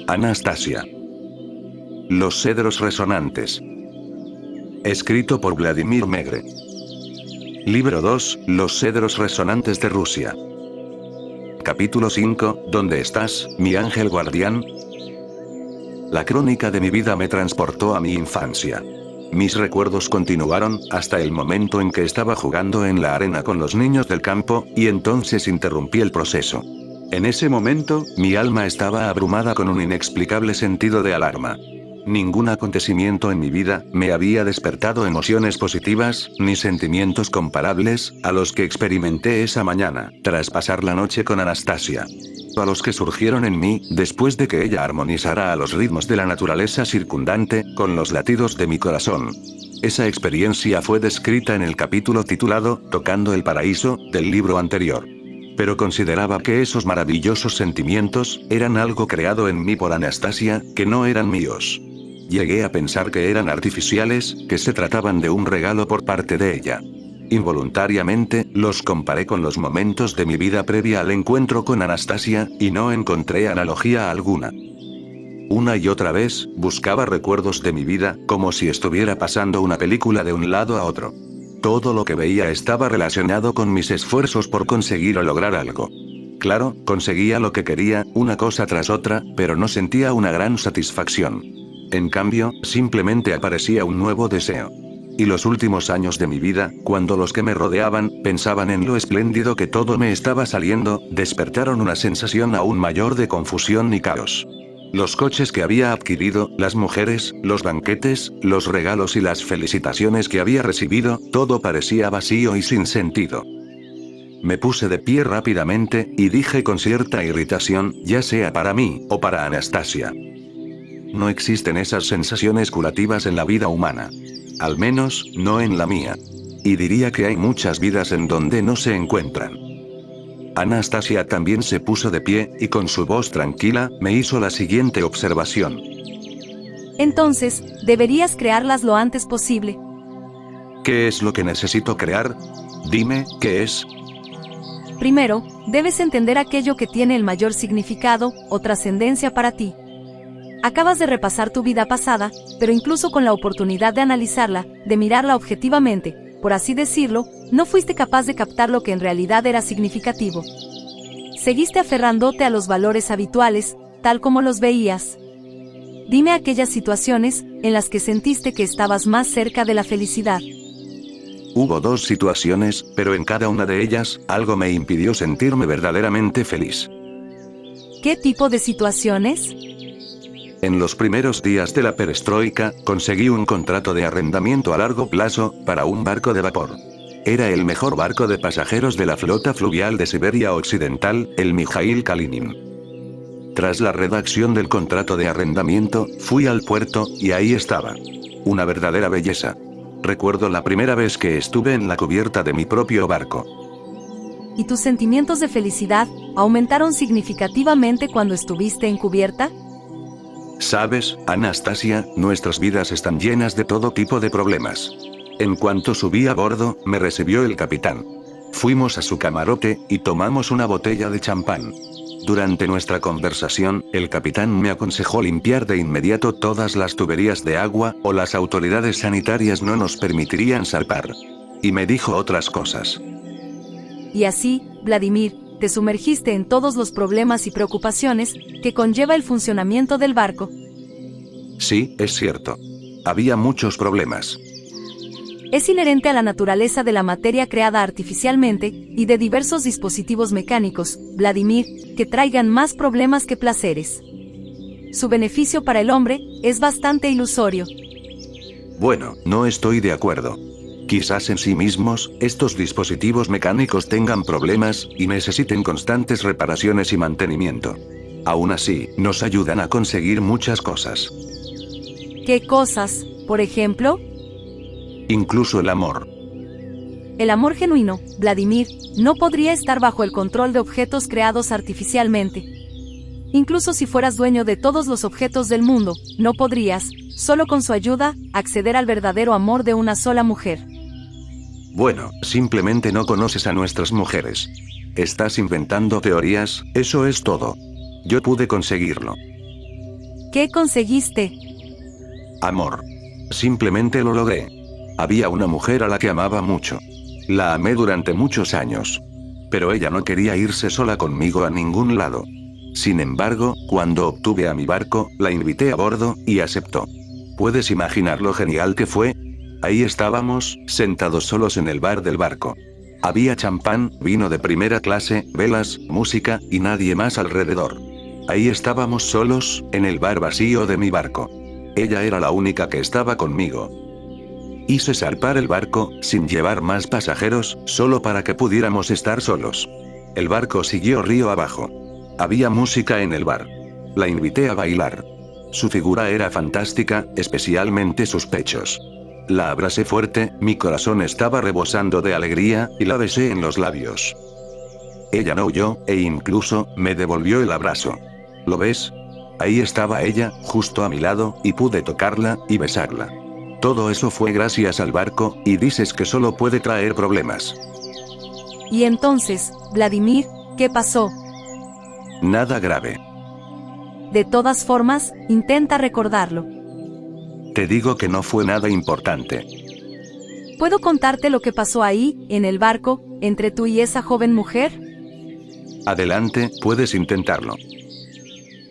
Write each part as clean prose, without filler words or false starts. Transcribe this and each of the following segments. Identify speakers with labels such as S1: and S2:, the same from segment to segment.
S1: Anastasia. Los cedros resonantes. Escrito por Vladimir Megre. Libro 2, Los cedros resonantes de Rusia. Capítulo 5, ¿Dónde estás, mi ángel guardián? La crónica de mi vida me transportó a mi infancia. Mis recuerdos continuaron, hasta el momento en que estaba jugando en la arena con los niños del campo, y entonces interrumpí el proceso. En ese momento, mi alma estaba abrumada con un inexplicable sentido de alarma. Ningún acontecimiento en mi vida me había despertado emociones positivas, ni sentimientos comparables a los que experimenté esa mañana, tras pasar la noche con Anastasia. A los que surgieron en mí, después de que ella armonizara a los ritmos de la naturaleza circundante, con los latidos de mi corazón. Esa experiencia fue descrita en el capítulo titulado, Tocando el paraíso, del libro anterior. Pero consideraba que esos maravillosos sentimientos, eran algo creado en mí por Anastasia, que no eran míos. Llegué a pensar que eran artificiales, que se trataban de un regalo por parte de ella. Involuntariamente, los comparé con los momentos de mi vida previa al encuentro con Anastasia, y no encontré analogía alguna. Una y otra vez, buscaba recuerdos de mi vida, como si estuviera pasando una película de un lado a otro. Todo lo que veía estaba relacionado con mis esfuerzos por conseguir o lograr algo. Claro, conseguía lo que quería, una cosa tras otra, pero no sentía una gran satisfacción. En cambio, simplemente aparecía un nuevo deseo. Y los últimos años de mi vida, cuando los que me rodeaban, pensaban en lo espléndido que todo me estaba saliendo, despertaron una sensación aún mayor de confusión y caos. Los coches que había adquirido, las mujeres, los banquetes, los regalos y las felicitaciones que había recibido, todo parecía vacío y sin sentido. Me puse de pie rápidamente, y dije con cierta irritación, ya sea para mí, o para Anastasia. No existen esas sensaciones curativas en la vida humana. Al menos, no en la mía. Y diría que hay muchas vidas en donde no se encuentran. Anastasia también se puso de pie, y con su voz tranquila, me hizo la siguiente observación.
S2: Entonces, deberías crearlas lo antes posible.
S1: ¿Qué es lo que necesito crear? Dime, ¿qué es?
S2: Primero, debes entender aquello que tiene el mayor significado, o trascendencia para ti. Acabas de repasar tu vida pasada, pero incluso con la oportunidad de analizarla, de mirarla objetivamente, por así decirlo, no fuiste capaz de captar lo que en realidad era significativo. Seguiste aferrándote a los valores habituales, tal como los veías. Dime aquellas situaciones en las que sentiste que estabas más cerca de la felicidad.
S1: Hubo 2 situaciones, pero en cada una de ellas, algo me impidió sentirme verdaderamente feliz.
S2: ¿Qué tipo de situaciones?
S1: En los primeros días de la perestroika, conseguí un contrato de arrendamiento a largo plazo, para un barco de vapor. Era el mejor barco de pasajeros de la flota fluvial de Siberia Occidental, el Mikhail Kalinin. Tras la redacción del contrato de arrendamiento, fui al puerto, y ahí estaba. Una verdadera belleza. Recuerdo la primera vez que estuve en la cubierta de mi propio barco.
S2: ¿Y tus sentimientos de felicidad aumentaron significativamente cuando estuviste en cubierta?
S1: Sabes, Anastasia, nuestras vidas están llenas de todo tipo de problemas. En cuanto subí a bordo, me recibió el capitán. Fuimos a su camarote, y tomamos una botella de champán. Durante nuestra conversación, el capitán me aconsejó limpiar de inmediato todas las tuberías de agua, o las autoridades sanitarias no nos permitirían zarpar. Y me dijo otras cosas.
S2: Y así, Vladimir, te sumergiste en todos los problemas y preocupaciones que conlleva el funcionamiento del barco.
S1: Sí, es cierto. Había muchos problemas.
S2: Es inherente a la naturaleza de la materia creada artificialmente, y de diversos dispositivos mecánicos, Vladimir, que traigan más problemas que placeres. Su beneficio para el hombre es bastante ilusorio.
S1: Bueno, no estoy de acuerdo. Quizás en sí mismos, estos dispositivos mecánicos tengan problemas, y necesiten constantes reparaciones y mantenimiento. Aún así, nos ayudan a conseguir muchas cosas.
S2: ¿Qué cosas, por ejemplo?
S1: Incluso el amor.
S2: El amor genuino, Vladimir, no podría estar bajo el control de objetos creados artificialmente. Incluso si fueras dueño de todos los objetos del mundo, no podrías, solo con su ayuda, acceder al verdadero amor de una sola mujer.
S1: Bueno, simplemente no conoces a nuestras mujeres. Estás inventando teorías, eso es todo. Yo pude conseguirlo.
S2: ¿Qué conseguiste?
S1: Amor. Simplemente lo logré. Había una mujer a la que amaba mucho. La amé durante muchos años. Pero ella no quería irse sola conmigo a ningún lado. Sin embargo, cuando obtuve a mi barco, la invité a bordo, y aceptó. ¿Puedes imaginar lo genial que fue? Ahí estábamos, sentados solos en el bar del barco. Había champán, vino de primera clase, velas, música, y nadie más alrededor. Ahí estábamos solos, en el bar vacío de mi barco. Ella era la única que estaba conmigo. Hice zarpar el barco, sin llevar más pasajeros, solo para que pudiéramos estar solos. El barco siguió río abajo. Había música en el bar. La invité a bailar. Su figura era fantástica, especialmente sus pechos. La abracé fuerte, mi corazón estaba rebosando de alegría, y la besé en los labios. Ella no huyó, e incluso, me devolvió el abrazo. ¿Lo ves? Ahí estaba ella, justo a mi lado, y pude tocarla, y besarla. Todo eso fue gracias al barco, y dices que solo puede traer problemas.
S2: Y entonces, Vladimir, ¿qué pasó?
S1: Nada grave.
S2: De todas formas, intenta recordarlo.
S1: Te digo que no fue nada importante.
S2: ¿Puedo contarte lo que pasó ahí, en el barco, entre tú y esa joven mujer?
S1: Adelante, puedes intentarlo.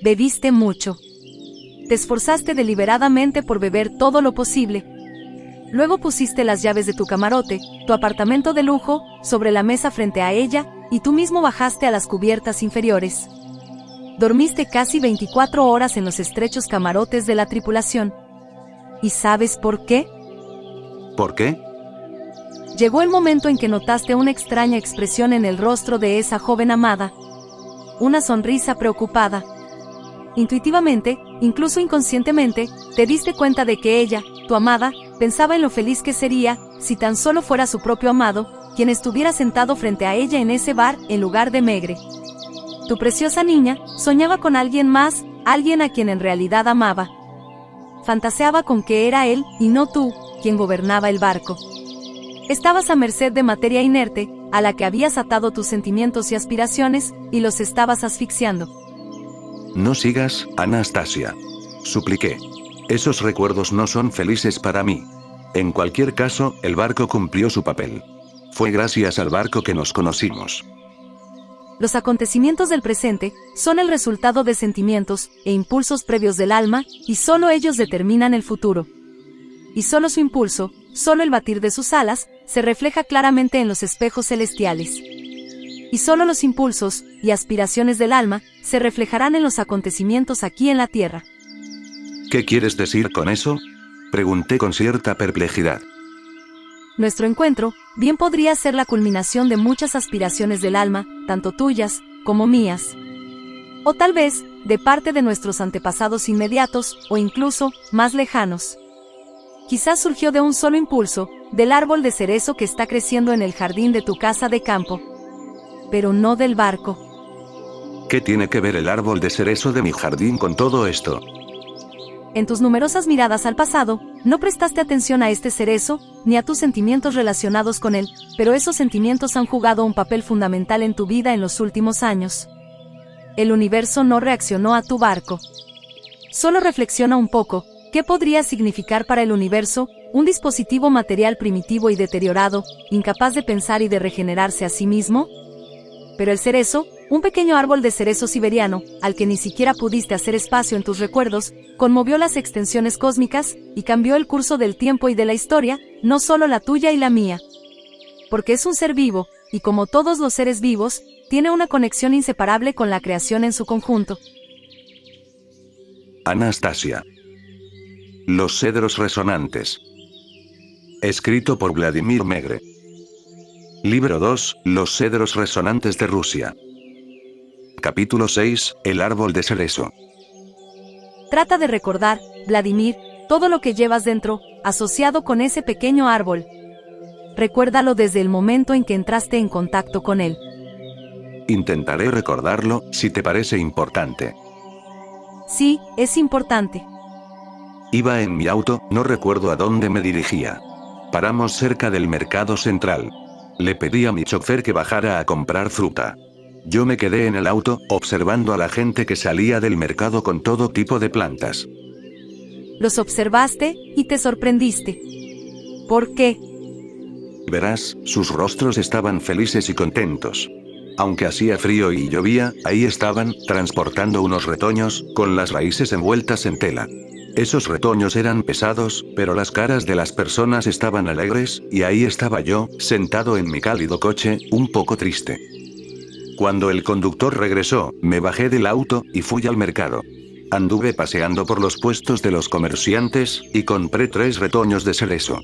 S2: Bebiste mucho. Te esforzaste deliberadamente por beber todo lo posible. Luego pusiste las llaves de tu camarote, tu apartamento de lujo, sobre la mesa frente a ella, y tú mismo bajaste a las cubiertas inferiores. Dormiste casi 24 horas en los estrechos camarotes de la tripulación. ¿Y sabes por qué?
S1: ¿Por qué?
S2: Llegó el momento en que notaste una extraña expresión en el rostro de esa joven amada. Una sonrisa preocupada. Intuitivamente, incluso inconscientemente, te diste cuenta de que ella, tu amada, pensaba en lo feliz que sería, si tan solo fuera su propio amado, quien estuviera sentado frente a ella en ese bar, en lugar de Megre. Tu preciosa niña, soñaba con alguien más, alguien a quien en realidad amaba. Fantaseaba con que era él, y no tú, quien gobernaba el barco. Estabas a merced de materia inerte, a la que habías atado tus sentimientos y aspiraciones, y los estabas asfixiando.
S1: No sigas, Anastasia. Supliqué. Esos recuerdos no son felices para mí. En cualquier caso, el barco cumplió su papel. Fue gracias al barco que nos conocimos.
S2: Los acontecimientos del presente son el resultado de sentimientos e impulsos previos del alma, y solo ellos determinan el futuro. Y solo su impulso, solo el batir de sus alas, se refleja claramente en los espejos celestiales. Y solo los impulsos y aspiraciones del alma se reflejarán en los acontecimientos aquí en la tierra.
S1: ¿Qué quieres decir con eso? Pregunté con cierta perplejidad.
S2: Nuestro encuentro bien podría ser la culminación de muchas aspiraciones del alma, tanto tuyas como mías. O tal vez, de parte de nuestros antepasados inmediatos, o incluso, más lejanos. Quizás surgió de un solo impulso, del árbol de cerezo que está creciendo en el jardín de tu casa de campo. Pero no del barco.
S1: ¿Qué tiene que ver el árbol de cerezo de mi jardín con todo esto?
S2: En tus numerosas miradas al pasado, no prestaste atención a este cerezo, ni a tus sentimientos relacionados con él, pero esos sentimientos han jugado un papel fundamental en tu vida en los últimos años. El universo no reaccionó a tu barco. Solo reflexiona un poco, ¿qué podría significar para el universo un dispositivo material primitivo y deteriorado, incapaz de pensar y de regenerarse a sí mismo? Pero el cerezo, un pequeño árbol de cerezo siberiano, al que ni siquiera pudiste hacer espacio en tus recuerdos, conmovió las extensiones cósmicas, y cambió el curso del tiempo y de la historia, no solo la tuya y la mía. Porque es un ser vivo, y como todos los seres vivos, tiene una conexión inseparable con la creación en su conjunto.
S1: Anastasia. Los cedros resonantes. Escrito por Vladimir Megre. Libro 2, Los cedros resonantes de Rusia. Capítulo 6, El árbol de cerezo.
S2: Trata de recordar, Vladimir, todo lo que llevas dentro, asociado con ese pequeño árbol. Recuérdalo desde el momento en que entraste en contacto con él.
S1: Intentaré recordarlo, si te parece importante.
S2: Sí, es importante.
S1: Iba en mi auto, no recuerdo a dónde me dirigía. Paramos cerca del mercado central. Le pedí a mi chofer que bajara a comprar fruta. Yo me quedé en el auto, observando a la gente que salía del mercado con todo tipo de plantas.
S2: Los observaste y te sorprendiste. ¿Por qué?
S1: Verás, sus rostros estaban felices y contentos. Aunque hacía frío y llovía, ahí estaban, transportando unos retoños, con las raíces envueltas en tela. Esos retoños eran pesados, pero las caras de las personas estaban alegres, y ahí estaba yo, sentado en mi cálido coche, un poco triste. Cuando el conductor regresó, me bajé del auto, y fui al mercado. Anduve paseando por los puestos de los comerciantes, y compré 3 retoños de cerezo.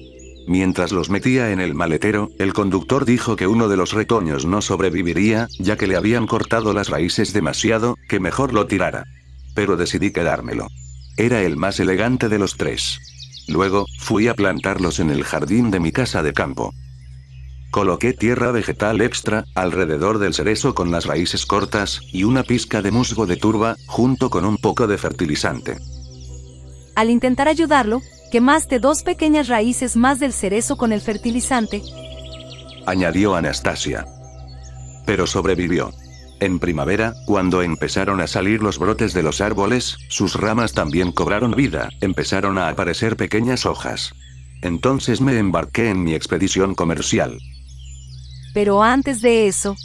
S1: Mientras los metía en el maletero, el conductor dijo que uno de los retoños no sobreviviría, ya que le habían cortado las raíces demasiado, que mejor lo tirara. Pero decidí quedármelo. Era el más elegante de los 3. Luego, fui a plantarlos en el jardín de mi casa de campo. Coloqué tierra vegetal extra, alrededor del cerezo con las raíces cortas, y una pizca de musgo de turba, junto con un poco de fertilizante.
S2: Al intentar ayudarlo, quemaste 2 pequeñas raíces más del cerezo con el fertilizante,
S1: Añadió Anastasia. Pero sobrevivió. En primavera, cuando empezaron a salir los brotes de los árboles, sus ramas también cobraron vida, empezaron a aparecer pequeñas hojas. Entonces me embarqué en mi expedición comercial.
S2: pero antes de eso,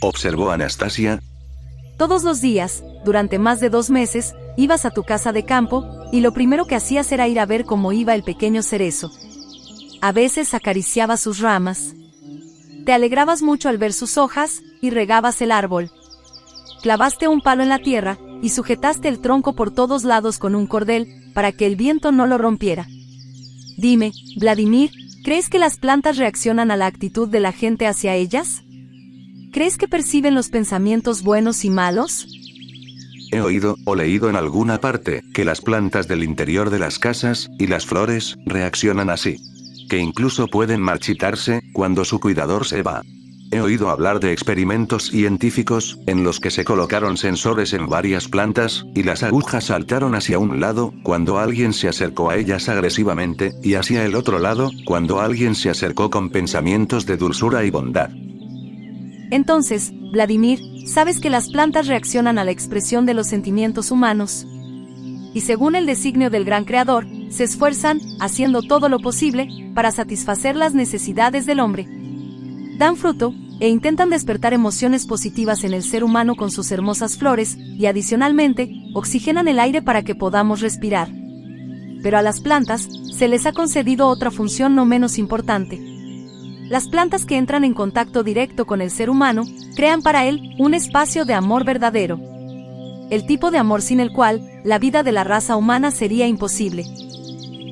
S1: Observó Anastasia.
S2: todos los días, durante más de 2 meses, ibas a tu casa de campo, y lo primero que hacías era ir a ver cómo iba el pequeño cerezo. A veces acariciabas sus ramas. Te alegrabas mucho al ver sus hojas, y regabas el árbol. Clavaste un palo en la tierra, y sujetaste el tronco por todos lados con un cordel, para que el viento no lo rompiera. Dime, Vladimir, ¿crees que las plantas reaccionan a la actitud de la gente hacia ellas? ¿Crees que perciben los pensamientos buenos y malos?
S1: He oído, o leído en alguna parte, que las plantas del interior de las casas, y las flores, reaccionan así. Que incluso pueden marchitarse, cuando su cuidador se va. He oído hablar de experimentos científicos, en los que se colocaron sensores en varias plantas, y las agujas saltaron hacia un lado, cuando alguien se acercó a ellas agresivamente, y hacia el otro lado, cuando alguien se acercó con pensamientos de dulzura y bondad.
S2: Entonces, Vladimir, sabes que las plantas reaccionan a la expresión de los sentimientos humanos. Y según el designio del gran creador, se esfuerzan, haciendo todo lo posible, para satisfacer las necesidades del hombre. Dan fruto, e intentan despertar emociones positivas en el ser humano con sus hermosas flores, y adicionalmente, oxigenan el aire para que podamos respirar. Pero a las plantas, se les ha concedido otra función no menos importante. Las plantas que entran en contacto directo con el ser humano, crean para él un espacio de amor verdadero. El tipo de amor sin el cual, la vida de la raza humana sería imposible.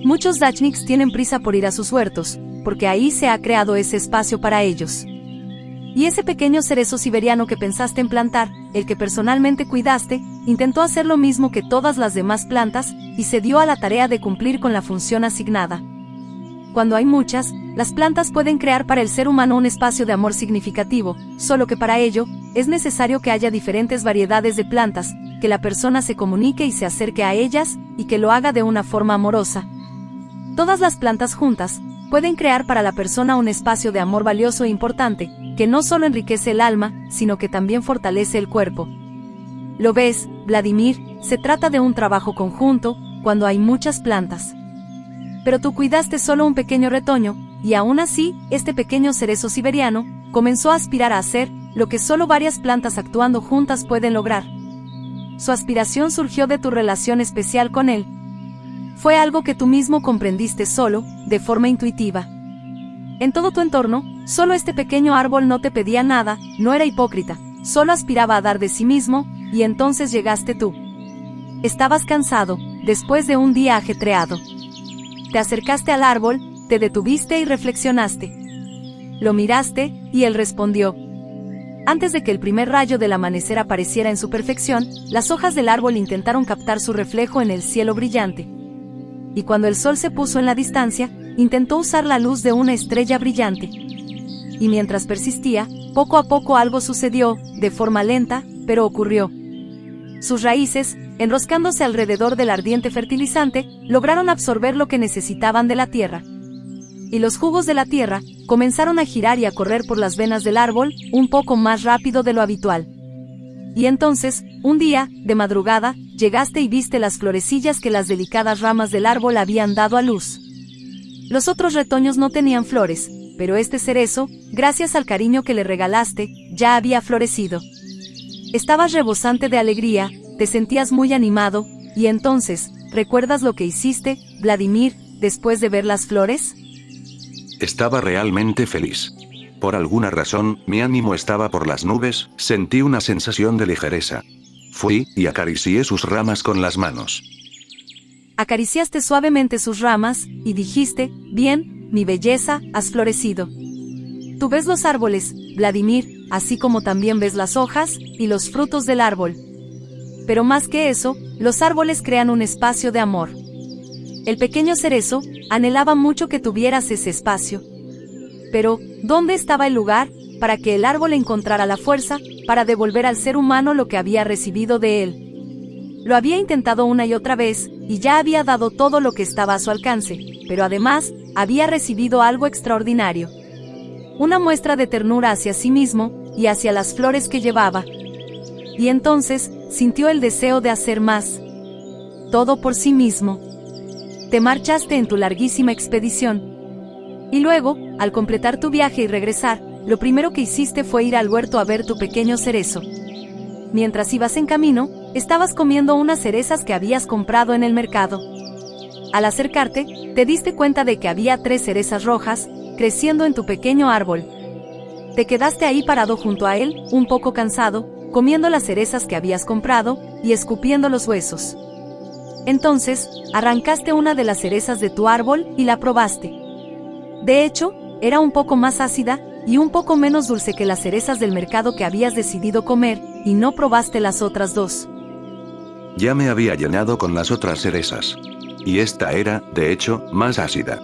S2: Muchos dachniks tienen prisa por ir a sus huertos, porque ahí se ha creado ese espacio para ellos. Y ese pequeño cerezo siberiano que pensaste en plantar, el que personalmente cuidaste, intentó hacer lo mismo que todas las demás plantas, y se dio a la tarea de cumplir con la función asignada. Cuando hay muchas, las plantas pueden crear para el ser humano un espacio de amor significativo, solo que para ello, es necesario que haya diferentes variedades de plantas, que la persona se comunique y se acerque a ellas, y que lo haga de una forma amorosa. Todas las plantas juntas, pueden crear para la persona un espacio de amor valioso e importante, que no solo enriquece el alma, sino que también fortalece el cuerpo. ¿Lo ves, Vladimir? Se trata de un trabajo conjunto, cuando hay muchas plantas. Pero tú cuidaste solo un pequeño retoño, y aún así, este pequeño cerezo siberiano, comenzó a aspirar a hacer, lo que solo varias plantas actuando juntas pueden lograr. Su aspiración surgió de tu relación especial con él. Fue algo que tú mismo comprendiste solo, de forma intuitiva. En todo tu entorno, solo este pequeño árbol no te pedía nada, no era hipócrita, solo aspiraba a dar de sí mismo, y entonces llegaste tú. Estabas cansado, después de un día ajetreado. Te acercaste al árbol, te detuviste y reflexionaste. Lo miraste, y él respondió. Antes de que el primer rayo del amanecer apareciera en su perfección, las hojas del árbol intentaron captar su reflejo en el cielo brillante. Y cuando el sol se puso en la distancia, intentó usar la luz de una estrella brillante. Y mientras persistía, poco a poco algo sucedió, de forma lenta, pero ocurrió. Sus raíces, enroscándose alrededor del ardiente fertilizante, lograron absorber lo que necesitaban de la tierra. y los jugos de la tierra comenzaron a girar y a correr por las venas del árbol, un poco más rápido de lo habitual. Y entonces, un día, de madrugada, llegaste y viste las florecillas que las delicadas ramas del árbol habían dado a luz. Los otros retoños no tenían flores, pero este cerezo, gracias al cariño que le regalaste, ya había florecido. Estabas rebosante de alegría, te sentías muy animado, y entonces, ¿recuerdas lo que hiciste, Vladimir, después de ver las flores?
S1: Estaba realmente feliz. Por alguna razón, mi ánimo estaba por las nubes, sentí una sensación de ligereza. Fui, y acaricié sus ramas con las manos.
S2: Acariciaste suavemente sus ramas, y dijiste, bien, mi belleza, has florecido. Tú ves los árboles, Vladimir, así como también ves las hojas, y los frutos del árbol. Pero más que eso, los árboles crean un espacio de amor. El pequeño cerezo anhelaba mucho que tuvieras ese espacio. Pero, ¿dónde estaba el lugar para que el árbol encontrara la fuerza para devolver al ser humano lo que había recibido de él? Lo había intentado una y otra vez, y ya había dado todo lo que estaba a su alcance, pero además, había recibido algo extraordinario. Una muestra de ternura hacia sí mismo, y hacia las flores que llevaba. Y entonces, sintió el deseo de hacer más. Todo por sí mismo. Te marchaste en tu larguísima expedición. Y luego, al completar tu viaje y regresar, lo primero que hiciste fue ir al huerto a ver tu pequeño cerezo. Mientras ibas en camino, estabas comiendo unas cerezas que habías comprado en el mercado. Al acercarte, te diste cuenta de que había 3 cerezas rojas, creciendo en tu pequeño árbol. Te quedaste ahí parado junto a él, un poco cansado, comiendo las cerezas que habías comprado, y escupiendo los huesos. Entonces, arrancaste una de las cerezas de tu árbol y la probaste. De hecho, era un poco más ácida, y un poco menos dulce que las cerezas del mercado que habías decidido comer, y no probaste las otras 2.
S1: Ya me había llenado con las otras cerezas. Y esta era, de hecho, más ácida.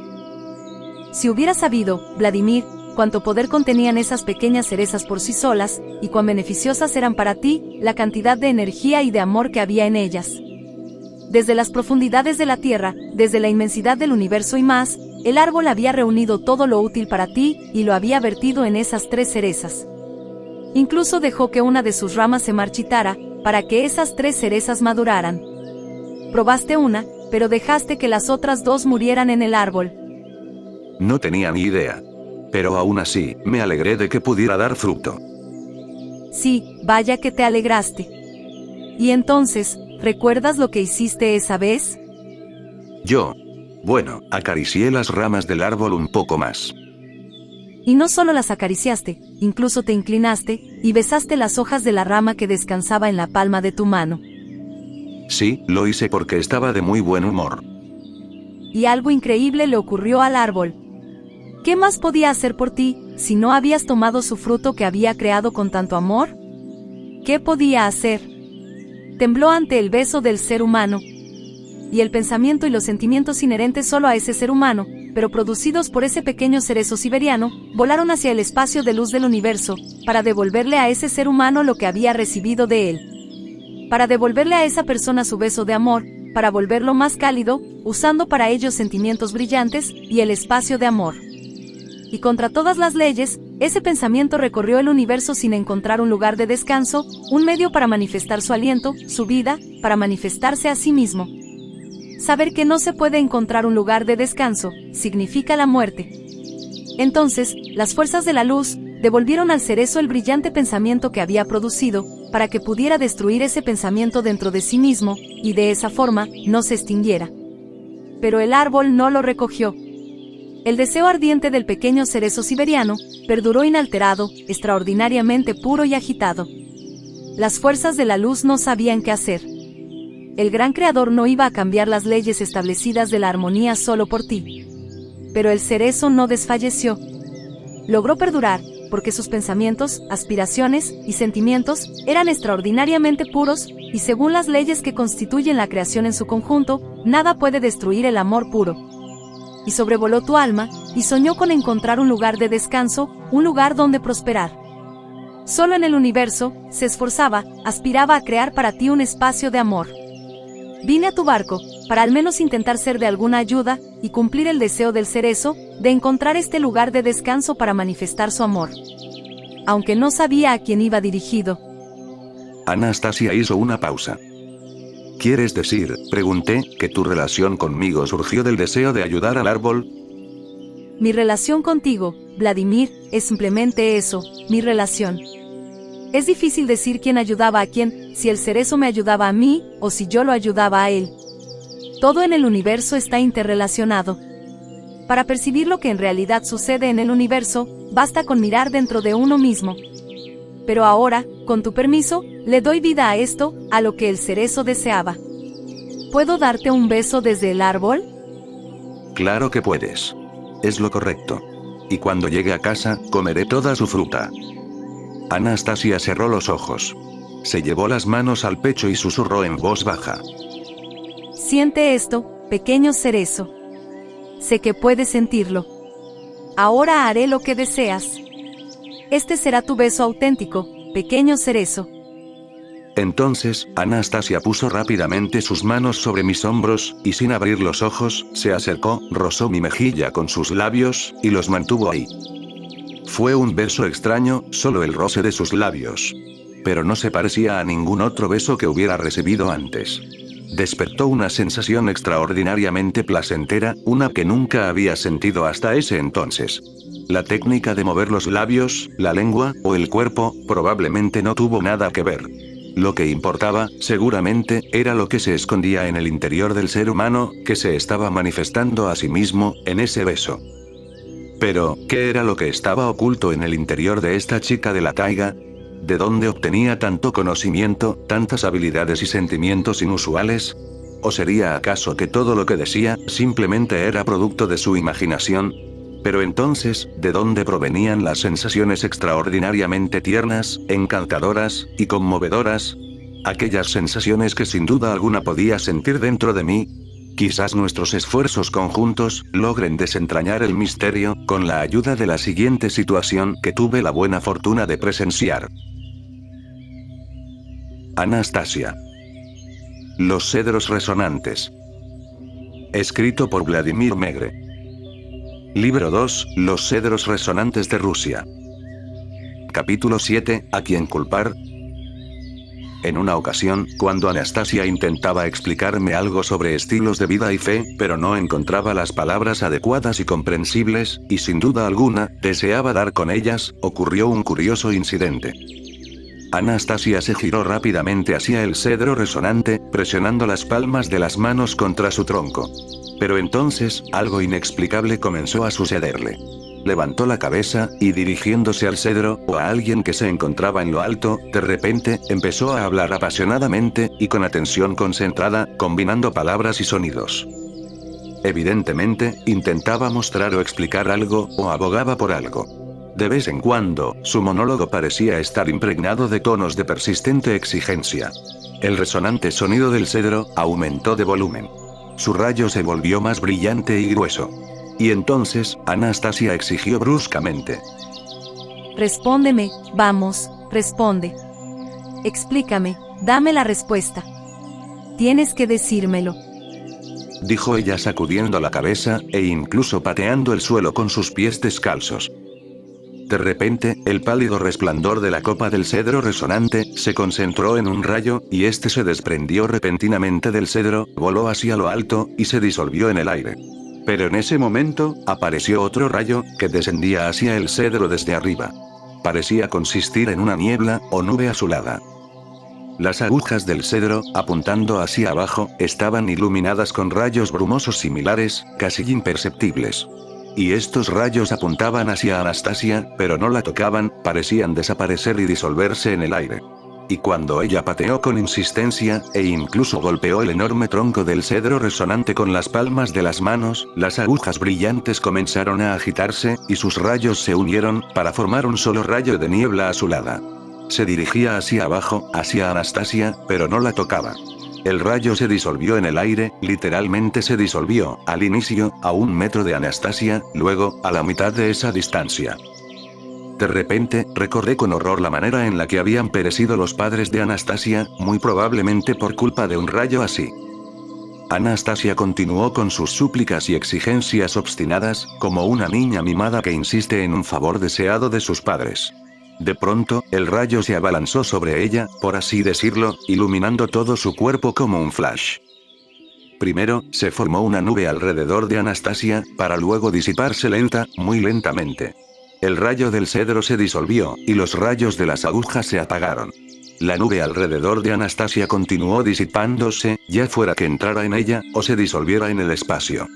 S2: Si hubieras sabido, Vladimir, cuánto poder contenían esas pequeñas cerezas por sí solas, y cuán beneficiosas eran para ti, la cantidad de energía y de amor que había en ellas. Desde las profundidades de la tierra, desde la inmensidad del universo y más, el árbol había reunido todo lo útil para ti, y lo había vertido en esas 3 cerezas. Incluso dejó que una de sus ramas se marchitara, para que esas 3 cerezas maduraran. Probaste una, pero dejaste que las otras 2 murieran en el árbol.
S1: No tenía ni idea. Pero aún así, me alegré de que pudiera dar fruto.
S2: Sí, vaya que te alegraste. Y entonces, ¿recuerdas lo que hiciste esa vez?
S1: Bueno, acaricié las ramas del árbol un poco más.
S2: Y no solo las acariciaste, incluso te inclinaste, y besaste las hojas de la rama que descansaba en la palma de tu mano.
S1: Sí, lo hice porque estaba de muy buen humor.
S2: Y algo increíble le ocurrió al árbol. ¿Qué más podía hacer por ti, si no habías tomado su fruto que había creado con tanto amor? ¿Qué podía hacer? Tembló ante el beso del ser humano. Y el pensamiento y los sentimientos inherentes solo a ese ser humano, pero producidos por ese pequeño cerezo siberiano, volaron hacia el espacio de luz del universo, para devolverle a ese ser humano lo que había recibido de él. Para devolverle a esa persona su beso de amor, para volverlo más cálido, usando para ello sentimientos brillantes, y el espacio de amor. Y contra todas las leyes, ese pensamiento recorrió el universo sin encontrar un lugar de descanso, un medio para manifestar su aliento, su vida, para manifestarse a sí mismo. Saber que no se puede encontrar un lugar de descanso, significa la muerte. Entonces, las fuerzas de la luz, devolvieron al cerezo el brillante pensamiento que había producido, para que pudiera destruir ese pensamiento dentro de sí mismo, y de esa forma, no se extinguiera. Pero el árbol no lo recogió. El deseo ardiente del pequeño cerezo siberiano, perduró inalterado, extraordinariamente puro y agitado. Las fuerzas de la luz no sabían qué hacer. El gran creador no iba a cambiar las leyes establecidas de la armonía solo por ti. Pero el cerezo no desfalleció. Logró perdurar, porque sus pensamientos, aspiraciones y sentimientos eran extraordinariamente puros, y según las leyes que constituyen la creación en su conjunto, nada puede destruir el amor puro. Y sobrevoló tu alma, y soñó con encontrar un lugar de descanso, un lugar donde prosperar. Solo en el universo, se esforzaba, aspiraba a crear para ti un espacio de amor. Vine a tu barco, para al menos intentar ser de alguna ayuda, y cumplir el deseo del cerezo, de encontrar este lugar de descanso para manifestar su amor. Aunque no sabía a quién iba dirigido.
S1: Anastasia hizo una pausa. ¿Quieres decir, pregunté, que tu relación conmigo surgió del deseo de ayudar al árbol?
S2: Mi relación contigo, Vladimir, es simplemente eso, mi relación. Es difícil decir quién ayudaba a quién, si el cerezo me ayudaba a mí, o si yo lo ayudaba a él. Todo en el universo está interrelacionado. Para percibir lo que en realidad sucede en el universo, basta con mirar dentro de uno mismo. Pero ahora, con tu permiso, le doy vida a esto, a lo que el cerezo deseaba. ¿Puedo darte un beso desde el árbol?
S1: Claro que puedes. Es lo correcto. Y cuando llegue a casa, comeré toda su fruta. Anastasia cerró los ojos. Se llevó las manos al pecho y susurró en voz baja.
S2: Siente esto, pequeño cerezo. Sé que puedes sentirlo. Ahora haré lo que deseas. Este será tu beso auténtico, pequeño cerezo.
S1: Entonces, Anastasia puso rápidamente sus manos sobre mis hombros, y sin abrir los ojos, se acercó, rozó mi mejilla con sus labios, y los mantuvo ahí. Fue un beso extraño, solo el roce de sus labios. Pero no se parecía a ningún otro beso que hubiera recibido antes. Despertó una sensación extraordinariamente placentera, una que nunca había sentido hasta ese entonces. La técnica de mover los labios, la lengua, o el cuerpo, probablemente no tuvo nada que ver. Lo que importaba, seguramente, era lo que se escondía en el interior del ser humano, que se estaba manifestando a sí mismo, en ese beso. Pero, ¿qué era lo que estaba oculto en el interior de esta chica de la taiga? ¿De dónde obtenía tanto conocimiento, tantas habilidades y sentimientos inusuales? ¿O sería acaso que todo lo que decía, simplemente era producto de su imaginación? Pero entonces, ¿de dónde provenían las sensaciones extraordinariamente tiernas, encantadoras, y conmovedoras? Aquellas sensaciones que sin duda alguna podía sentir dentro de mí. Quizás nuestros esfuerzos conjuntos logren desentrañar el misterio, con la ayuda de la siguiente situación que tuve la buena fortuna de presenciar. Anastasia. Los cedros resonantes. Escrito por Vladimir Megre. Libro 2, Los cedros resonantes de Rusia. Capítulo 7, ¿a quién culpar? En una ocasión, cuando Anastasia intentaba explicarme algo sobre estilos de vida y fe, pero no encontraba las palabras adecuadas y comprensibles, y sin duda alguna, deseaba dar con ellas, ocurrió un curioso incidente. Anastasia se giró rápidamente hacia el cedro resonante, presionando las palmas de las manos contra su tronco. Pero entonces, algo inexplicable comenzó a sucederle. Levantó la cabeza, y dirigiéndose al cedro, o a alguien que se encontraba en lo alto, de repente, empezó a hablar apasionadamente, y con atención concentrada, combinando palabras y sonidos. Evidentemente, intentaba mostrar o explicar algo, o abogaba por algo. De vez en cuando, su monólogo parecía estar impregnado de tonos de persistente exigencia. El resonante sonido del cedro aumentó de volumen. Su rayo se volvió más brillante y grueso. Y entonces, Anastasia exigió bruscamente.
S2: Respóndeme, vamos, responde. Explícame, dame la respuesta. Tienes que decírmelo.
S1: Dijo ella sacudiendo la cabeza, e incluso pateando el suelo con sus pies descalzos. De repente, el pálido resplandor de la copa del cedro resonante, se concentró en un rayo, y este se desprendió repentinamente del cedro, voló hacia lo alto, y se disolvió en el aire. Pero en ese momento, apareció otro rayo, que descendía hacia el cedro desde arriba. Parecía consistir en una niebla, o nube azulada. Las agujas del cedro, apuntando hacia abajo, estaban iluminadas con rayos brumosos similares, casi imperceptibles. Y estos rayos apuntaban hacia Anastasia, pero no la tocaban, parecían desaparecer y disolverse en el aire. Y cuando ella pateó con insistencia, e incluso golpeó el enorme tronco del cedro resonante con las palmas de las manos, las agujas brillantes comenzaron a agitarse, y sus rayos se unieron, para formar un solo rayo de niebla azulada. Se dirigía hacia abajo, hacia Anastasia, pero no la tocaba. El rayo se disolvió en el aire, literalmente se disolvió, al inicio, a 1 metro de Anastasia, luego, a la mitad de esa distancia. De repente, recordé con horror la manera en la que habían perecido los padres de Anastasia, muy probablemente por culpa de un rayo así. Anastasia continuó con sus súplicas y exigencias obstinadas, como una niña mimada que insiste en un favor deseado de sus padres. De pronto, el rayo se abalanzó sobre ella, por así decirlo, iluminando todo su cuerpo como un flash. Primero, se formó una nube alrededor de Anastasia, para luego disiparse muy lentamente. El rayo del cedro se disolvió, y los rayos de las agujas se apagaron. La nube alrededor de Anastasia continuó disipándose, ya fuera que entrara en ella, o se disolviera en el espacio.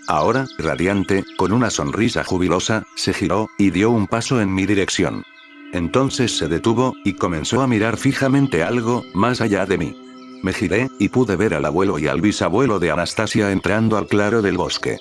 S1: Ahora, radiante, con una sonrisa jubilosa, se giró, y dio un paso en mi dirección. Entonces se detuvo, y comenzó a mirar fijamente algo, más allá de mí. Me giré, y pude ver al abuelo y al bisabuelo de Anastasia entrando al claro del bosque.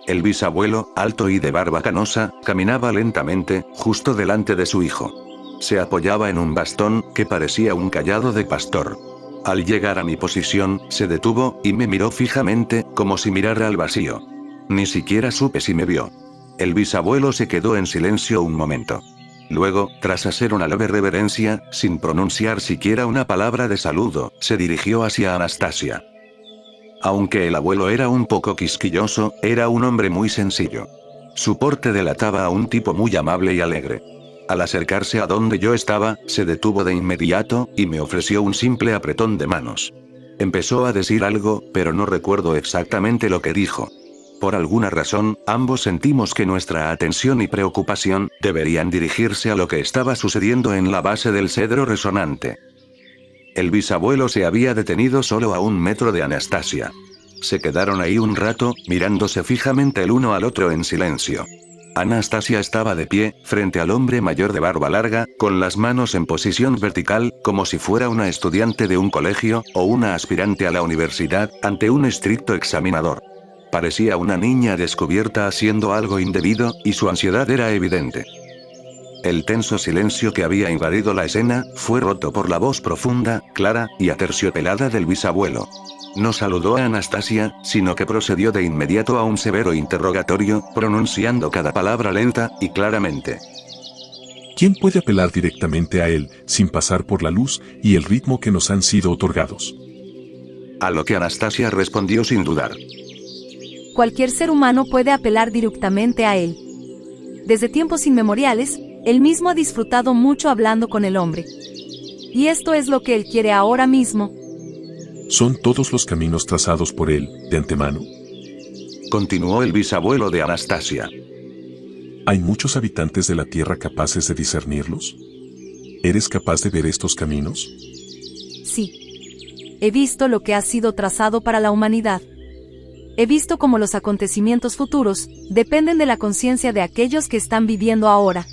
S1: El bisabuelo, alto y de barba canosa, caminaba lentamente, justo delante de su hijo. Se apoyaba en un bastón, que parecía un cayado de pastor. Al llegar a mi posición, se detuvo, y me miró fijamente, como si mirara al vacío. Ni siquiera supe si me vio. El bisabuelo se quedó en silencio un momento. Luego, tras hacer una leve reverencia, sin pronunciar siquiera una palabra de saludo, se dirigió hacia Anastasia. Aunque el abuelo era un poco quisquilloso, era un hombre muy sencillo. Su porte delataba a un tipo muy amable y alegre. Al acercarse a donde yo estaba, se detuvo de inmediato, y me ofreció un simple apretón de manos. Empezó a decir algo, pero no recuerdo exactamente lo que dijo. Por alguna razón, ambos sentimos que nuestra atención y preocupación deberían dirigirse a lo que estaba sucediendo en la base del cedro resonante. El bisabuelo se había detenido solo a 1 metro de Anastasia. Se quedaron ahí un rato, mirándose fijamente el uno al otro en silencio. Anastasia estaba de pie, frente al hombre mayor de barba larga, con las manos en posición vertical, como si fuera una estudiante de un colegio, o una aspirante a la universidad, ante un estricto examinador. Parecía una niña descubierta haciendo algo indebido, y su ansiedad era evidente. El tenso silencio que había invadido la escena, fue roto por la voz profunda, clara, y aterciopelada del bisabuelo. No saludó a Anastasia, sino que procedió de inmediato a un severo interrogatorio, pronunciando cada palabra lenta y claramente.
S3: ¿Quién puede apelar directamente a él, sin pasar por la luz y el ritmo que nos han sido otorgados?
S1: A lo que Anastasia respondió sin dudar.
S2: Cualquier ser humano puede apelar directamente a él. Desde tiempos inmemoriales, él mismo ha disfrutado mucho hablando con el hombre. Y esto es lo que él quiere ahora mismo.
S3: ¿Son todos los caminos trazados por él, de antemano?
S1: Continuó el bisabuelo de Anastasia.
S3: ¿Hay muchos habitantes de la Tierra capaces de discernirlos? ¿Eres capaz de ver estos caminos?
S2: Sí. He visto lo que ha sido trazado para la humanidad. He visto cómo los acontecimientos futuros dependen de la conciencia de aquellos que están viviendo ahora.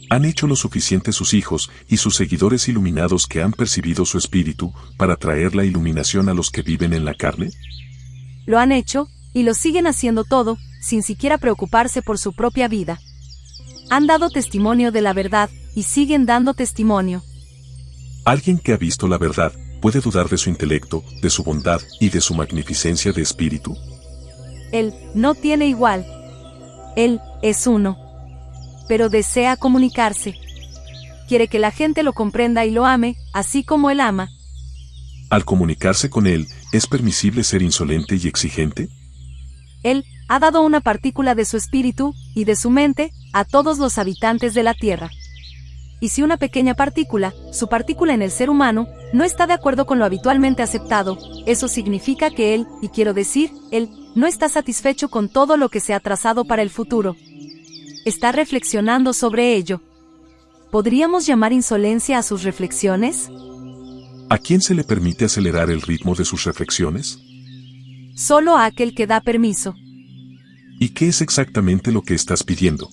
S3: ¿Han hecho lo suficiente sus hijos y sus seguidores iluminados que han percibido su espíritu para traer la iluminación a los que viven en la carne?
S2: Lo han hecho, y lo siguen haciendo todo, sin siquiera preocuparse por su propia vida. Han dado testimonio de la verdad, y siguen dando testimonio.
S3: Alguien que ha visto la verdad, ¿puede dudar de su intelecto, de su bondad y de su magnificencia de espíritu?
S2: Él no tiene igual. Él es uno. Pero desea comunicarse. Quiere que la gente lo comprenda y lo ame, así como él ama.
S3: Al comunicarse con él, ¿es permisible ser insolente y exigente?
S2: Él ha dado una partícula de su espíritu, y de su mente, a todos los habitantes de la Tierra. Y si una pequeña partícula, su partícula en el ser humano, no está de acuerdo con lo habitualmente aceptado, eso significa que él, y quiero decir, él, no está satisfecho con todo lo que se ha trazado para el futuro. Está reflexionando sobre ello. ¿Podríamos llamar insolencia a sus reflexiones?
S3: ¿A quién se le permite acelerar el ritmo de sus reflexiones?
S2: Solo a aquel que da permiso.
S3: ¿Y qué es exactamente lo que estás pidiendo?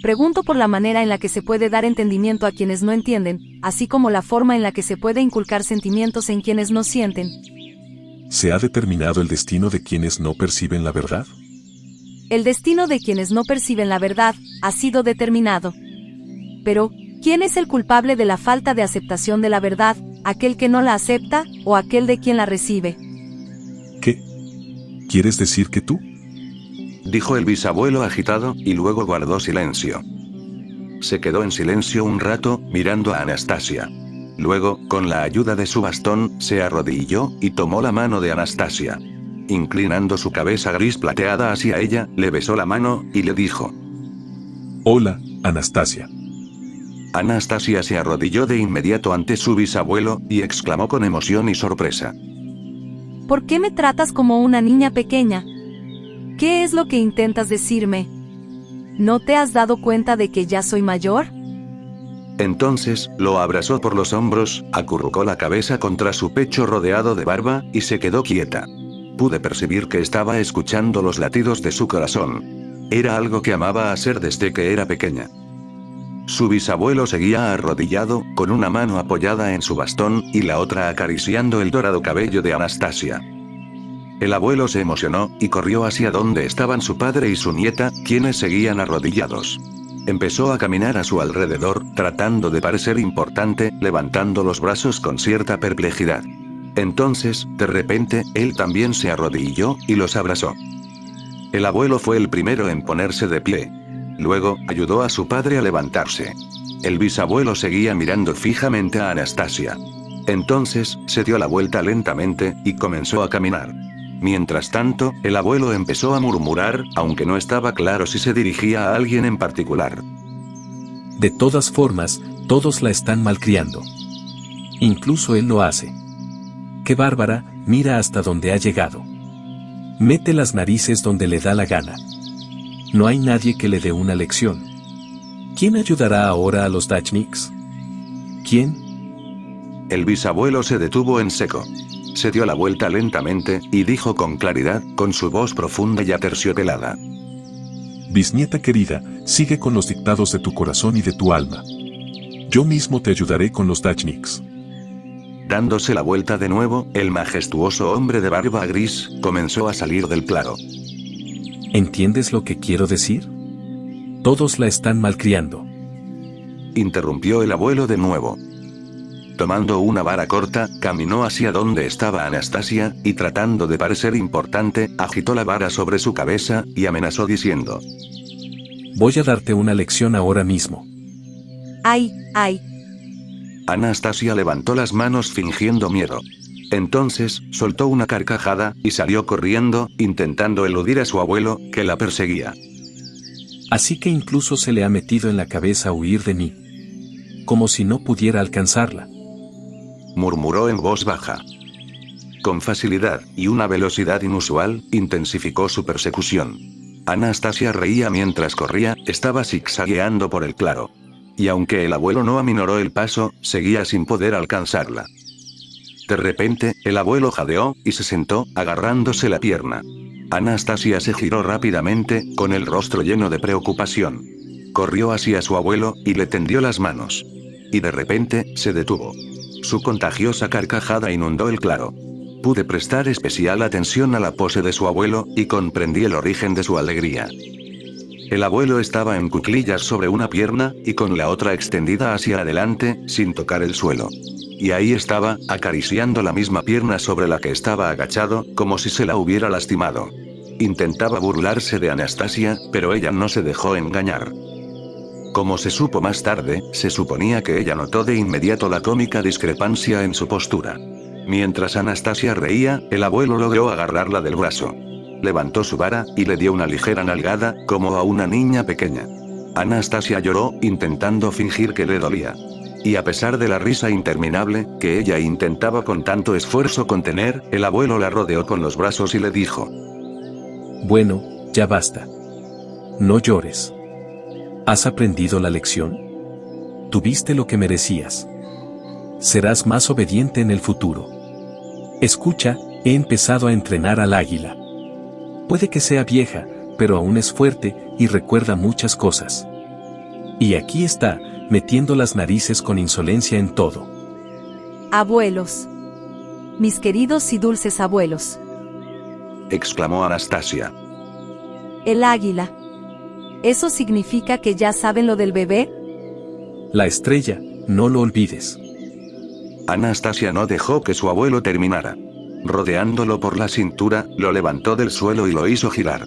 S2: Pregunto por la manera en la que se puede dar entendimiento a quienes no entienden, así como la forma en la que se puede inculcar sentimientos en quienes no sienten.
S3: ¿Se ha determinado el destino de quienes no perciben la verdad?
S2: El destino de quienes no perciben la verdad ha sido determinado. Pero, ¿quién es el culpable de la falta de aceptación de la verdad, aquel que no la acepta o aquel de quien la recibe?
S3: ¿Qué? ¿Quieres decir que tú?
S1: Dijo el bisabuelo agitado, y luego guardó silencio. Se quedó en silencio un rato, mirando a Anastasia. Luego, con la ayuda de su bastón, se arrodilló y tomó la mano de Anastasia. Inclinando su cabeza gris plateada hacia ella, le besó la mano y le dijo:
S3: Hola, Anastasia.
S1: Anastasia se arrodilló de inmediato ante su bisabuelo y exclamó con emoción y sorpresa:
S2: ¿Por qué me tratas como una niña pequeña? ¿Qué es lo que intentas decirme? ¿No te has dado cuenta de que ya soy mayor?
S1: Entonces, lo abrazó por los hombros, acurrucó la cabeza contra su pecho rodeado de barba, y se quedó quieta. Pude percibir que estaba escuchando los latidos de su corazón. Era algo que amaba hacer desde que era pequeña. Su bisabuelo seguía arrodillado, con una mano apoyada en su bastón, y la otra acariciando el dorado cabello de Anastasia. El abuelo se emocionó, y corrió hacia donde estaban su padre y su nieta, quienes seguían arrodillados. Empezó a caminar a su alrededor, tratando de parecer importante, levantando los brazos con cierta perplejidad. Entonces, de repente, él también se arrodilló, y los abrazó. El abuelo fue el primero en ponerse de pie. Luego, ayudó a su padre a levantarse. El bisabuelo seguía mirando fijamente a Anastasia. Entonces, se dio la vuelta lentamente, y comenzó a caminar. Mientras tanto, el abuelo empezó a murmurar, aunque no estaba claro si se dirigía a alguien en particular.
S4: De todas formas, todos la están malcriando. Incluso él lo hace. ¡Qué bárbara! Mira hasta dónde ha llegado. Mete las narices donde le da la gana. No hay nadie que le dé una lección. ¿Quién ayudará ahora a los Dachniks? ¿Quién?
S1: El bisabuelo se detuvo en seco. Se dio la vuelta lentamente, y dijo con claridad, con su voz profunda y aterciopelada:
S3: Bisnieta querida, sigue con los dictados de tu corazón y de tu alma. Yo mismo te ayudaré con los Dachniks.
S1: Dándose la vuelta de nuevo, el majestuoso hombre de barba gris comenzó a salir del claro.
S4: ¿Entiendes lo que quiero decir? Todos la están malcriando.
S1: Interrumpió el abuelo de nuevo. Tomando una vara corta, caminó hacia donde estaba Anastasia, y tratando de parecer importante, agitó la vara sobre su cabeza, y amenazó diciendo:
S4: Voy a darte una lección ahora mismo.
S2: ¡Ay, ay!
S1: Anastasia levantó las manos fingiendo miedo. Entonces, soltó una carcajada, y salió corriendo, intentando eludir a su abuelo, que la perseguía.
S4: Así que incluso se le ha metido en la cabeza huir de mí. Como si no pudiera alcanzarla.
S1: Murmuró en voz baja. Con facilidad, y una velocidad inusual, intensificó su persecución. Anastasia reía mientras corría, estaba zigzagueando por el claro. Y aunque el abuelo no aminoró el paso, seguía sin poder alcanzarla. De repente, el abuelo jadeó, y se sentó, agarrándose la pierna. Anastasia se giró rápidamente, con el rostro lleno de preocupación. Corrió hacia su abuelo, y le tendió las manos. Y de repente, se detuvo. Su contagiosa carcajada inundó el claro. Pude prestar especial atención a la pose de su abuelo, y comprendí el origen de su alegría. El abuelo estaba en cuclillas sobre una pierna, y con la otra extendida hacia adelante, sin tocar el suelo. Y ahí estaba, acariciando la misma pierna sobre la que estaba agachado, como si se la hubiera lastimado. Intentaba burlarse de Anastasia, pero ella no se dejó engañar. Como se supo más tarde, se suponía que ella notó de inmediato la cómica discrepancia en su postura. Mientras Anastasia reía, el abuelo logró agarrarla del brazo. Levantó su vara, y le dio una ligera nalgada, como a una niña pequeña. Anastasia lloró, intentando fingir que le dolía. Y a pesar de la risa interminable, que ella intentaba con tanto esfuerzo contener, el abuelo la rodeó con los brazos y le dijo:
S4: Bueno, ya basta. No llores. ¿Has aprendido la lección? Tuviste lo que merecías. Serás más obediente en el futuro. Escucha, he empezado a entrenar al águila. Puede que sea vieja, pero aún es fuerte, y recuerda muchas cosas. Y aquí está, metiendo las narices con insolencia en todo.
S2: Abuelos. Mis queridos y dulces abuelos.
S1: Exclamó Anastasia.
S2: El águila. ¿Eso significa que ya saben lo del bebé?
S4: La estrella, no lo olvides.
S1: Anastasia no dejó que su abuelo terminara. Rodeándolo por la cintura, lo levantó del suelo y lo hizo girar.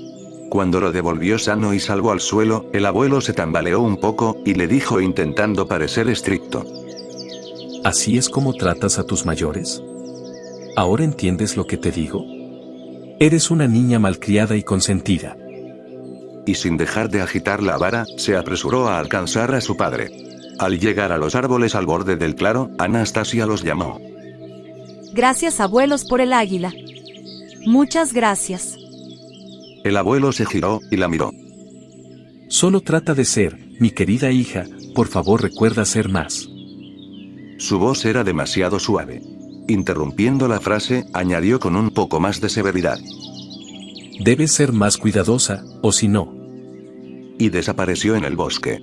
S1: Cuando lo devolvió sano y salvo al suelo, el abuelo se tambaleó un poco, y le dijo intentando parecer estricto:
S4: ¿Así es como tratas a tus mayores? ¿Ahora entiendes lo que te digo? Eres una niña malcriada y consentida.
S1: Y sin dejar de agitar la vara, se apresuró a alcanzar a su padre. Al llegar a los árboles al borde del claro, Anastasia los llamó.
S2: Gracias, abuelos, por el águila. Muchas gracias.
S1: El abuelo se giró y la miró.
S4: Solo trata de ser, mi querida hija, por favor recuerda ser más.
S1: Su voz era demasiado suave. Interrumpiendo la frase, añadió con un poco más de severidad.
S4: Debes ser más cuidadosa, o si no.
S1: Y desapareció en el bosque.